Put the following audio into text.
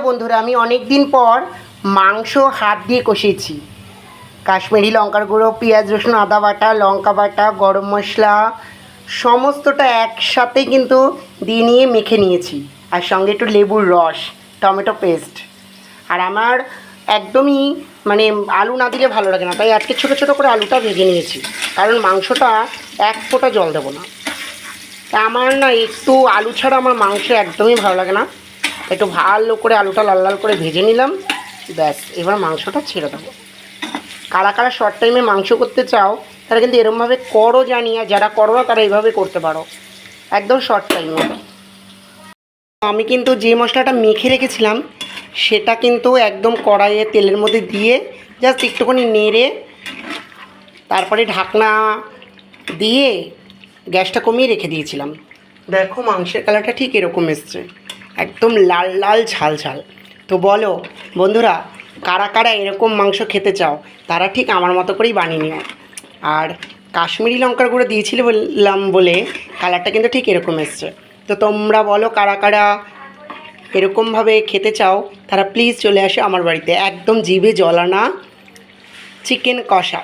বন্ধুরা, আমি অনেক দিন পর মাংস হাত দিয়ে কষিয়েছি। কাশ্মীরি লঙ্কার গুঁড়ো, পেঁয়াজ রসুন আদা বাটা, লঙ্কা বাটা, গরম মশলা সমস্তটা একসাথে কিন্তু দিয়ে নিয়ে মেখে নিয়েছি। আর সঙ্গে একটু লেবুর রস, টমেটো পেস্ট। আর আমার একদমই মানে আলু না দিলে ভালো লাগে না, তাই আজকে ছোটো ছোটো করে আলুটা ভেজে নিয়েছি, কারণ মাংসটা এক ফোঁটা জল দেবো না। তা আমার না একটু আলু ছাড়া আমার মাংস একদমই ভালো লাগে না। একটু ভালো করে আলুটা লাল লাল করে ভেজে নিলাম, ব্যাস এবার মাংসটা ছেড়ে দেবো। কারা কারা শর্ট টাইমে মাংস করতে চাও তারা কিন্তু এরমভাবে করো, জানি, আর যারা করো না তারা এইভাবে করতে পারো, একদম শর্ট টাইমে। আমি কিন্তু যে মশলাটা মেখে রেখেছিলাম সেটা কিন্তু একদম কড়াইয়ে তেলের মধ্যে দিয়ে জাস্ট একটুখানি নেড়ে তারপরে ঢাকনা দিয়ে গ্যাসটা কমিয়ে রেখে দিয়েছিলাম। দেখো মাংসের কালারটা ঠিক এরকম এসছে, একদম লাল লাল ঝাল ঝাল। তো বলো বন্ধুরা, কারা কারা এরকম মাংস খেতে চাও তারা ঠিক আমার মতো করেই বানিয়ে নিও। আর কাশ্মীরি লঙ্কার গুঁড়ো দিয়েছিলে বললাম বলে কালারটা কিন্তু ঠিক এরকম এসছে। তো তোমরা বলো কারা কারা এরকমভাবে খেতে চাও, তারা প্লিজ চলে আসো আমার বাড়িতে। একদম জিভে জল আনা চিকেন কষা।